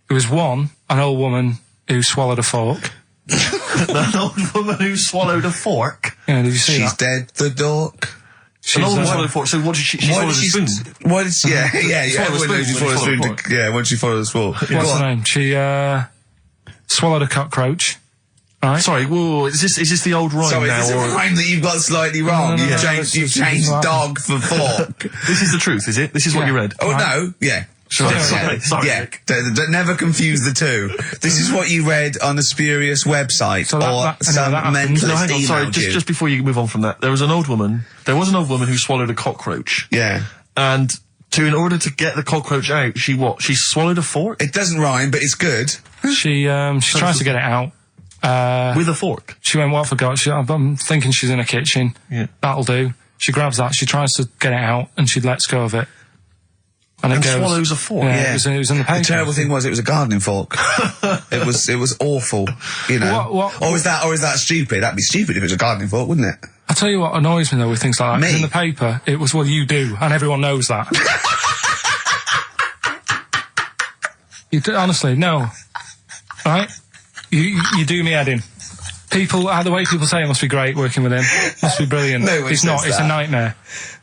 There was one, an old woman who swallowed a fork. An old woman who swallowed a fork. Yeah, did you see She's that? dead, the dork. An old woman swallowed a fork. So what did she swallowed a spoon? Why did she... Yeah, Swallowed a everyone knows you spoon swallow a when you spoon. Yeah, once you follow the spoon. What's her name? She swallowed a cockroach. Right? Sorry, whoa, is this the old rhyme Sorry, now? is this a rhyme that you've got slightly wrong? No, You've it's changed right. dog for fork. This is the truth, is it? This is what Yeah. you read? Oh, Right. no, yeah. Sure. Yeah, Sorry, yeah. Nick. Don't never confuse the two. This is what you read on a spurious website So or some that happens. mentalist No, hang on, sorry, emailed you. just before you move on from that, there was an old woman who swallowed a cockroach. Yeah. And in order to get the cockroach out, she swallowed a fork? It doesn't rhyme, but it's good. She tries to get it out. With a fork? She went, what for God? I'm thinking she's in a kitchen. Yeah. That'll do. She grabs that, she tries to get it out, and she lets go of it. And it swallows a fork. Yeah, It was in the paper. The terrible thing was it was a gardening fork. it was awful, you know. Or is that stupid? That'd be stupid if it was a gardening fork, wouldn't it? I'll tell you what annoys me though with things like that. Me? In the paper, it was, well, you do, and everyone knows that. You do, honestly, no. Right? You do me head in. People, the way people say it must be great working with him. Must be brilliant. No, it's not, it's a nightmare.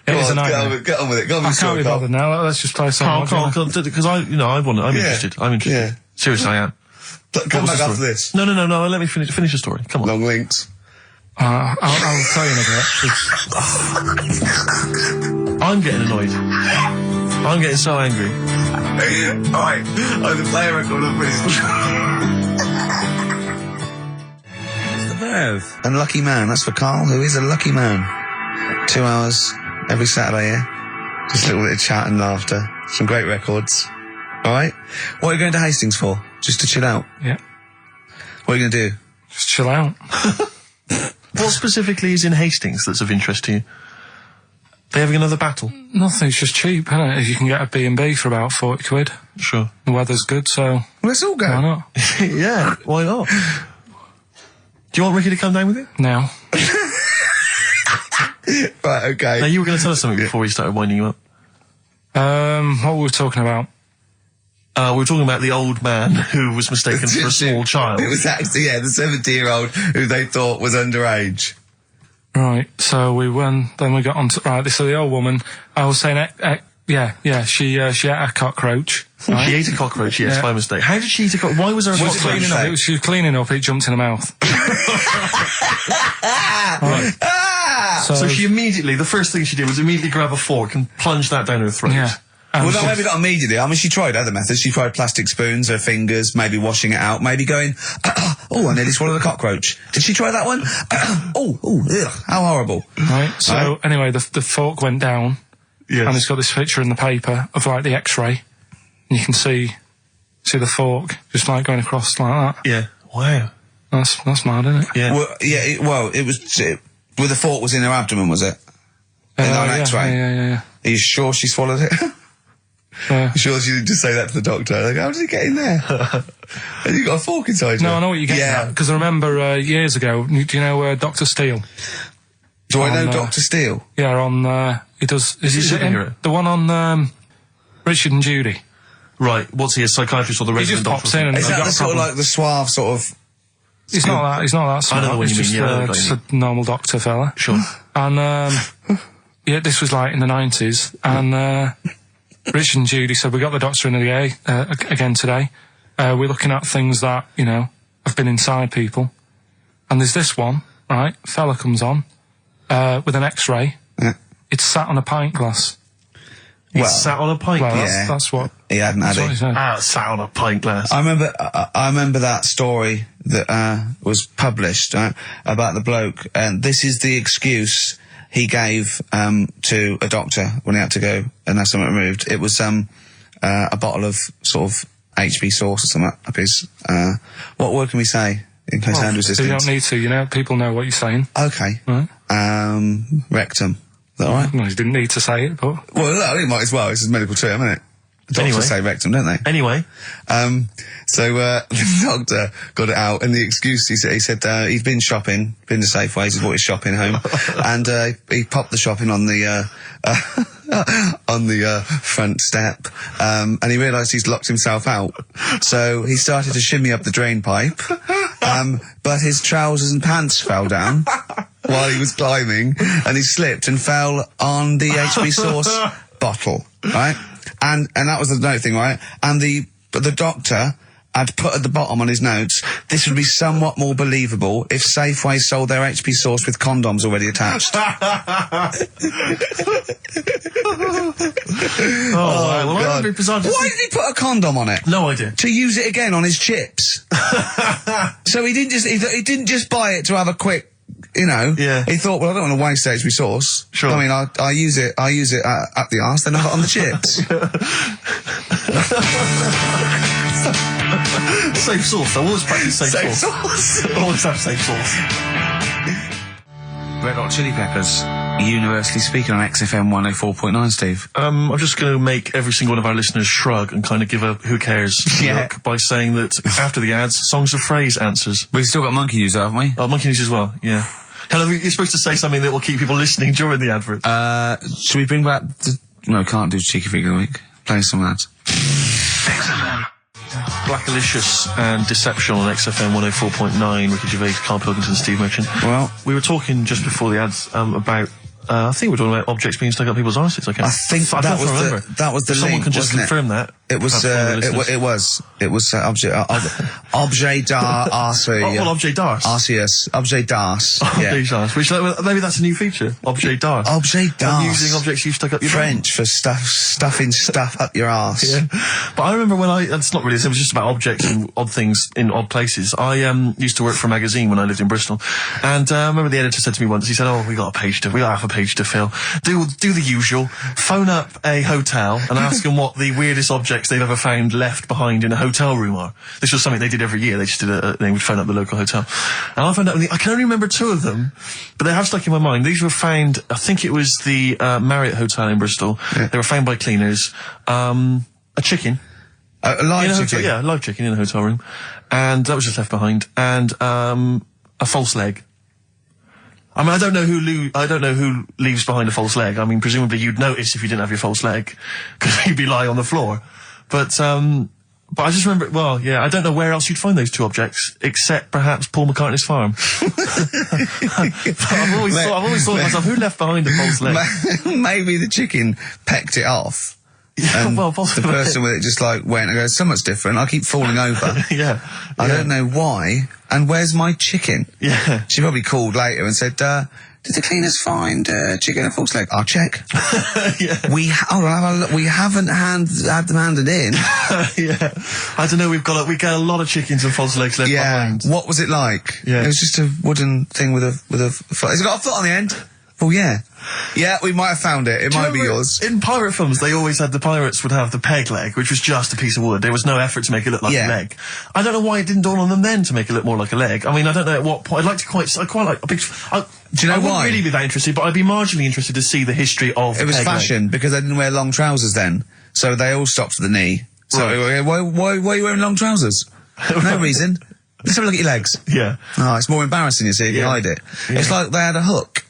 It is a nightmare. Get on with it. Go on with I can't be bothered now. Let's just play a song. Carl, because I'm interested. I'm interested. Yeah. Seriously, I am. Come back after this. No. Let me finish the story. Come on. Long links. I'll tell you in a bit. I'm getting annoyed. I'm getting so angry. Alright, the player record up with the verve. Unlucky man, that's for Karl, who is a lucky man. 2 hours every Saturday, yeah? Just a little bit of chat and laughter. Some great records. Alright? What are you going to Hastings for? Just to chill out? Yeah. What are you going to do? Just chill out. What specifically is in Hastings that's of interest to you? They having another battle? Nothing, it's just cheap, isn't it? If you can get a B&B for about 40 quid. Sure. The weather's good, so Well, let's all go. why not? Yeah, why not? Do you want Ricky to come down with you? Now. Right, okay. Now, you were going to tell us something before we started winding you up. What were we talking about? We were talking about the old man who was mistaken for a small child. It was actually, the 70-year-old who they thought was underage. Right, so then we got on to, right, so the old woman, I was saying, she ate a cockroach. Right? She ate a cockroach, yes, by mistake. How did she eat a cockroach? Why was there a She was cockroach? cleaning up, she was cleaning up, it jumped in her mouth. Right. So she immediately, the first thing she did was immediately grab a fork and plunge that down her throat. Yeah. Well, no, maybe not immediately. I mean, she tried other methods. She tried plastic spoons, her fingers, maybe washing it out, maybe going, oh, I nearly swallowed a cockroach. Did she try that one? Ugh, how horrible. Right, so anyway, the fork went down, Yes. and it's got this picture in the paper of like the X-ray, and you can see the fork just like going across like that. Yeah. Wow. That's mad, isn't it? Yeah. Well, it was, well, the fork was in her abdomen, was it? In an X-ray? Yeah. Are you sure she swallowed it? Yeah. Sure she didn't just say that to the doctor? Like, how did it get in there? And you got a fork inside you? No, I know what you're getting at, because I remember years ago, do you know Dr. Steele? Do I know Dr. Steele? Yeah, on, he does... Is he a superhero? The one on Richard and Judy. Right. What's he, a psychiatrist or the He resident just doctor? pops in and Is he's that got the a sort of problem. like the suave sort of... He's not that smart. I know what He's you mean, just a normal doctor fella. Sure. And, this was like in the 90s, and, Richard and Judy said, we got the doctor in again today. We're looking at things that, have been inside people. And there's this one, right? Fella comes on, with an X-ray. Yeah. It's sat on a pint glass. He sat on a pint Well, glass. that's what... He hadn't had That's what he it. said. Sat on a pint glass. I remember that story that was published about the bloke, and this is the excuse he gave to a doctor when he had to go and have something removed. It was a bottle of sort of HB sauce or something up his. What word can we say in case hand resistance? You don't need to, people know what you're saying. Okay. Right. Rectum. Is that all right? No, you didn't need to say it, but... Well, no, he might as well. It's a medical term, isn't it? The doctors Anyway. say rectum, don't they? Anyway. So the doctor got it out, and the excuse he said he'd been shopping, been to Safeways, he's brought his shopping home, and he popped the shopping on the front step, and he realised he's locked himself out. So he started to shimmy up the drain pipe, but his trousers and pants fell down while he was climbing, and he slipped and fell on the HB sauce bottle, right? And that was the note thing, right? And the doctor had put at the bottom on his notes, this would be somewhat more believable if Safeway sold their HB sauce with condoms already attached. Wow. Well, God. I would be bizarre to Why see- did he put a condom on it? No idea. To use it again on his chips. So he didn't just buy it to have a quick, Yeah. He thought, well, I don't want to waste HB sauce. Sure. I mean, I use it up the arse, then I put it on the chips. Safe sauce. I always practice safe sauce. sauce. Always have safe sauce. Red Hot Chili Peppers. Universally speaking on XFM 104.9, Steve. I'm just going to make every single one of our listeners shrug and kind of give a who cares look by saying that after the ads, Songs of Phrase answers. We've still got Monkey News, haven't we? Oh, Monkey News as well, yeah. Hello, you're supposed to say something that will keep people listening during the advert. Should we bring back the... No, can't do Cheeky Figure of the Week. Play some ads. XFM. Blackalicious and Deception on XFM 104.9, Ricky Gervais, Karl, Pilkington, Steve Merchant. Well, we were talking just before the ads about... I think we were talking about objects being stuck up people's arses. I think that was the Someone link, can just confirm that. It was objet d'art. Well, objet d'art. Arceus. Objet d'art. Objet d'art. Which maybe that's a new feature. Objet d'art. Objet d'art. Using objects you've stuck up your French for stuffing stuff up your arse. Yeah. But I remember when it's not really, it was just about objects and odd things in odd places. I used to work for a magazine when I lived in Bristol, and I remember the editor said to me once, he said, "Oh, we got half a page to fill. Do the usual. Phone up a hotel and ask them what the weirdest objects they've ever found left behind in a hotel room are." This was something they did every year. They just they would phone up the local hotel. And I found out, I can only remember 2 of them, but they have stuck in my mind. These were found, I think it was the Marriott Hotel in Bristol. Yeah. They were found by cleaners. A chicken. A live chicken? Yeah, a live chicken in a hotel room. And that was just left behind. And a false leg. I mean, I don't know who leaves behind a false leg. I mean, presumably you'd notice if you didn't have your false leg, because you'd be lying on the floor. But I just remember, well, yeah, I don't know where else you'd find those 2 objects, except perhaps Paul McCartney's farm. I've always thought to myself, who left behind a false leg? Maybe the chicken pecked it off. Yeah, and well, possibly. The person with it just like went and goes, so much different, I keep falling over. Yeah. I don't know why, and where's my chicken? Yeah. She probably called later and said, did the cleaners find chicken and false leg? I'll check. Yeah. We haven't had them handed in. Yeah. I don't know, we get a lot of chickens and false legs left behind. What was it like? Yeah. It was just a wooden thing with a foot. Has it got a foot on the end? Oh, yeah. Yeah, we might have found it. It might be yours. In pirate films, they always had the pirates would have the peg leg, which was just a piece of wood. There was no effort to make it look like a leg. I don't know why it didn't dawn on them then to make it look more like a leg. I mean, I don't know at what point. I quite like a big... Do you know why? I wouldn't really be that interested, but I'd be marginally interested to see the history of it was fashion, because they didn't wear long trousers then. So they all stopped at the knee. So why are you wearing long trousers? No reason. Let's have a look at your legs. Yeah. Oh, it's more embarrassing, you see, if you hide it. Yeah. It's like they had a hook.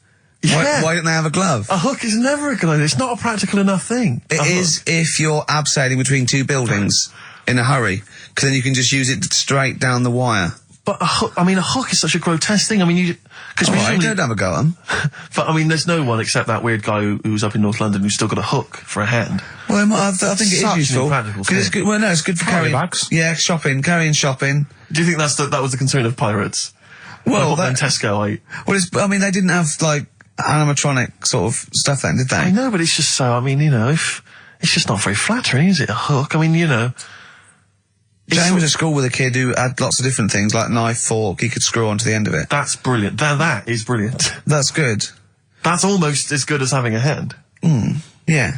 Yeah. Why didn't they have a glove? A hook is never a good idea. It's not a practical enough thing. It is if you're abseiling between 2 buildings in a hurry, because then you can just use it straight down the wire. But a hook is such a grotesque thing. I mean, I don't have a go at them. But, I mean, there's no one except that weird guy who's up in North London who's still got a hook for a hand. Well, I think it is useful. It's good. Well, no, it's good for carrying bags. Yeah, carrying shopping. Do you think that was the concern of pirates? Well, then Tesco, Well, they didn't have, like, animatronic sort of stuff then, did they? I know, but it's just so, I mean, it's just not very flattering, is it? A hook? I mean, Jane was at school with a kid who had lots of different things, like knife, fork, he could screw onto the end of it. That's brilliant. That is brilliant. That's good. That's almost as good as having a hand. Yeah.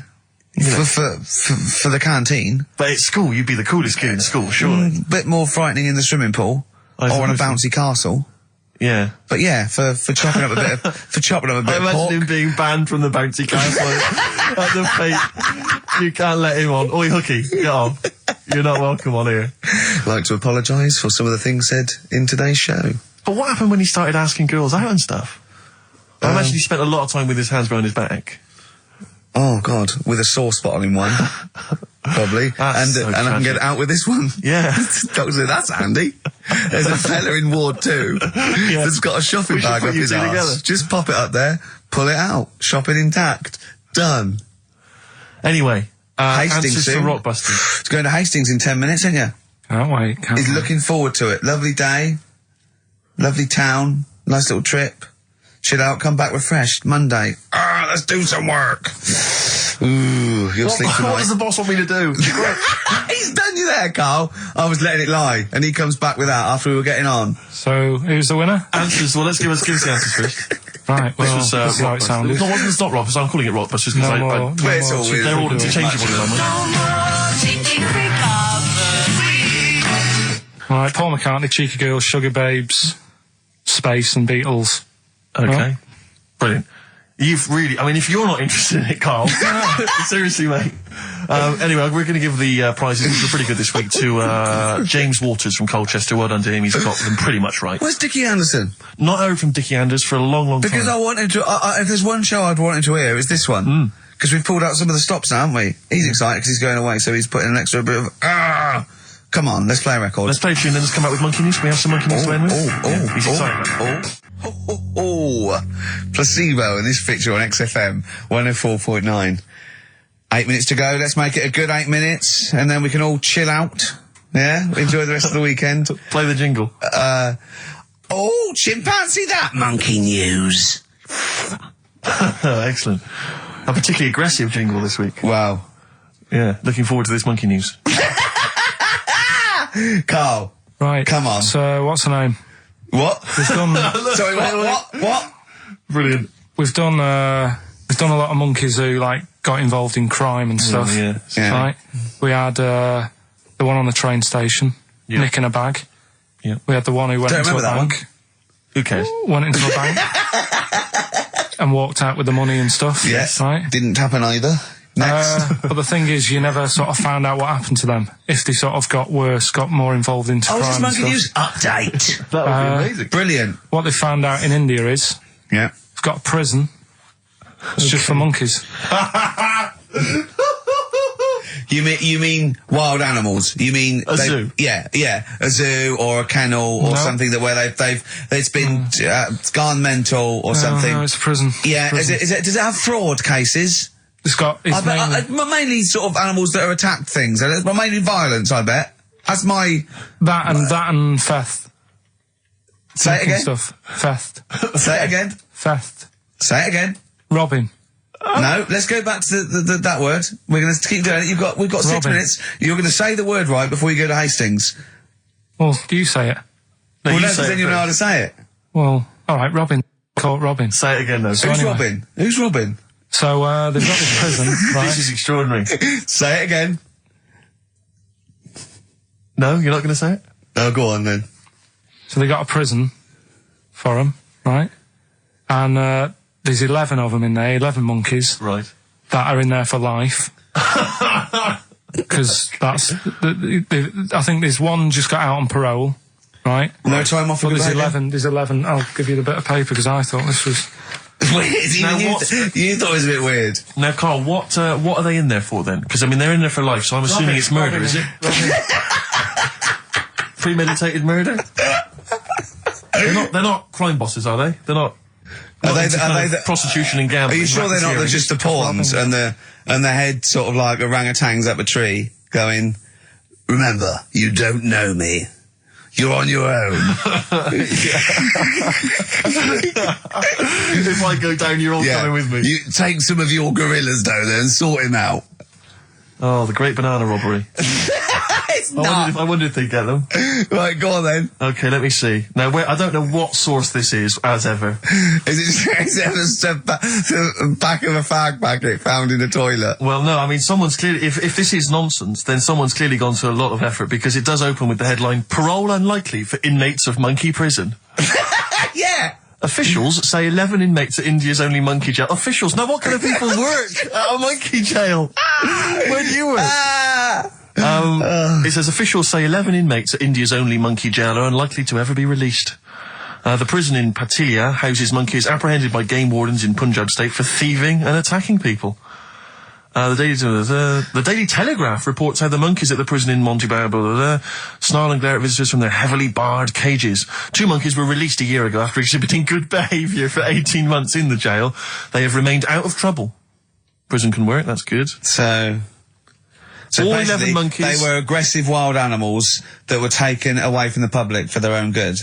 For the canteen. But at school, you'd be the coolest kid in school, surely. Bit more frightening in the swimming pool. Or on a bouncy castle. Yeah. But yeah, for chopping up a bit of, I imagine him being banned from the bouncy castle at the fate. You can't let him on. Oi, hooky, get off. You're not welcome on here. I'd like to apologise for some of the things said in today's show. But what happened when he started asking girls out and stuff? I imagine he spent a lot of time with his hands behind his back. Oh, God, with a sore spot on him one. Probably. And I can get out with this one. Yeah. Doctor said, that's handy. There's a fella in Ward 2 that's got a shopping bag up his arse. Just pop it up there, pull it out. Shopping intact. Done. Anyway, Hastings answers soon. for Rockbusters. It's going to Hastings in 10 minutes, isn't you? Can't wait. He's looking forward to it. Lovely day. Lovely town. Nice little trip. Chill out, come back refreshed. Monday. Let's do some work. Ooh, you'll sleep tonight. What does the boss want me to do? He's done you there, Karl. I was letting it lie, and he comes back with that after we were getting on. So, who's the winner? Answers. Well, let's give us the answers first. Right, well, this was that's how it sounded. No, it's not Rockbusters. I'm calling it Rockbusters because they're all interchangeable. Right, Paul McCartney, Cheeky Girls, Sugar Babes, Space and Beatles. Okay. Brilliant. You've really, I mean, if you're not interested in it, Karl, seriously, mate. Anyway, we're going to give the prizes, which are pretty good this week, to James Waters from Colchester. Well done to him. He's got them pretty much right. Where's Dickie Anderson? Not heard from Dickie Anders for a long, long time. Because I wanted to. If there's one show I'd wanted to hear, it's this one. Because we've pulled out some of the stops now, haven't we? He's excited because he's going away, so he's putting an extra bit of. Come on, let's play a record. Let's play a tune, then let's come out with Monkey News. We have some Monkey News to end with. He's excited. Placebo in this picture on XFM 104.9. 8 minutes to go. Let's make it a good 8 minutes, and then we can all chill out. Yeah, enjoy the rest of the weekend. Play the jingle. Chimpanzee that Monkey News. Excellent. A particularly aggressive jingle this week. Wow. Yeah, looking forward to this Monkey News. Carl. Right. Come on. So, what's her name? What? We've done. Sorry, what? Brilliant. We've done a lot of monkeys who got involved in crime and stuff. Yeah. Right. We had the one on the train station, nicking a bag. Yeah. We had the one who went into a bank. Who cares? Went into a bank and walked out with the money and stuff. Yes. Right. Didn't happen either. Next. But the thing is, you never sort of found out what happened to them. If they sort of got worse, got more involved into crime. This and Monkey stuff. News update. That would be amazing. Brilliant. What they found out in India is Yeah. they've got a prison. It's just for monkeys. You mean wild animals? You mean a zoo? Yeah, a zoo or a kennel or something where it's been gone mental or something. No, it's a prison. Yeah, Prison. Does it have fraud cases? It's mainly sort of animals that are attacked things. Mainly violence, I bet. That's my that and theft. Say it again. Stuff. Theft. Say it again. Theft. Say it again. Robbing. No, let's go back to that word. We're going to keep doing it. We've got 6 minutes. You're going to say the word right before you go to Hastings. Well, do you say it? No, Well, you no, say because then you know how to say it. Well, all right, robbing. Caught robbing. Say it again, though. So Who's anyway. robbing? Who's robbing? So they've got this prison, right? This is extraordinary. Say it again. No, you're not going to say it? Oh, go on then. So they got a prison for them, right? And there's 11 of them in there, 11 monkeys. Right. That are in there for life. Because that's... I think there's one just got out on parole, right? No time off for But good there's 11. I'll give you the bit of paper because I thought this was... Weird. You thought it was a bit weird. Now, Karl, what are they in there for then? Because, I mean, they're in there for life, so I'm assuming it's murder, is it? Premeditated murder? They're not crime bosses, are they? They're not... Are they the prostitution and gambling? Are you sure they're not just the pawns and the head sort of like orangutans up a tree going, remember, you don't know me. You're on your own. If I go down, you're all coming with me. You take some of your gorillas down there and sort him out. Oh, the great banana robbery. It's not. I wonder if they get them. Right, go on then. Okay, let me see. Now, I don't know what source this is, as ever. Is it the back of a fag packet found in a toilet? Well, no, I mean, someone's clearly... If this is nonsense, then someone's clearly gone to a lot of effort, because it does open with the headline, Parole unlikely for inmates of monkey prison. Yeah. Officials say 11 inmates at India's only monkey jail. Officials? Now, what kind of people work at a monkey jail? Where do you work? It says officials say 11 inmates at India's only monkey jail are unlikely to ever be released. The prison in Patilia houses monkeys apprehended by game wardens in Punjab state for thieving and attacking people. The Daily Telegraph reports how the monkeys at the prison in Montebello snarl and glare at visitors from their heavily barred cages. 2 monkeys were released a year ago after exhibiting good behaviour for 18 months in the jail. They have remained out of trouble. Prison can work, that's good. So all basically, 11 monkeys. They were aggressive wild animals that were taken away from the public for their own good.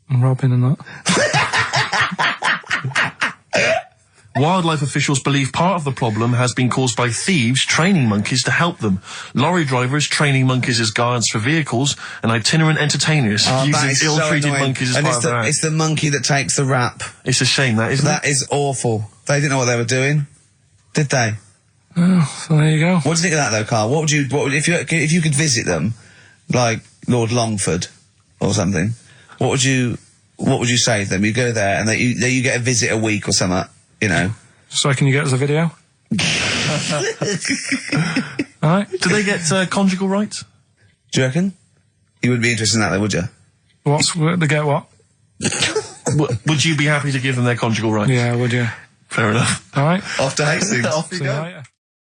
And robbing and that. Wildlife officials believe part of the problem has been caused by thieves training monkeys to help them. Lorry drivers training monkeys as guards for vehicles, and itinerant entertainers using ill-treated monkeys as part of their act. It's the monkey that takes the rap. It's a shame, that, isn't it? That is awful. They didn't know what they were doing, did they? Oh, so there you go. What do you think of that, though, Karl? If you could visit them, like Lord Longford or something? What would you what would you say to them? You go there and that you get a visit a week or something, you know. So can you get us a video? Alright. Do they get conjugal rights? Do you reckon? You wouldn't be interested in that though, would you? They get what? Would you be happy to give them their conjugal rights? Yeah, would you? Fair enough. Alright. Off to Hastings. Off you See go. you later.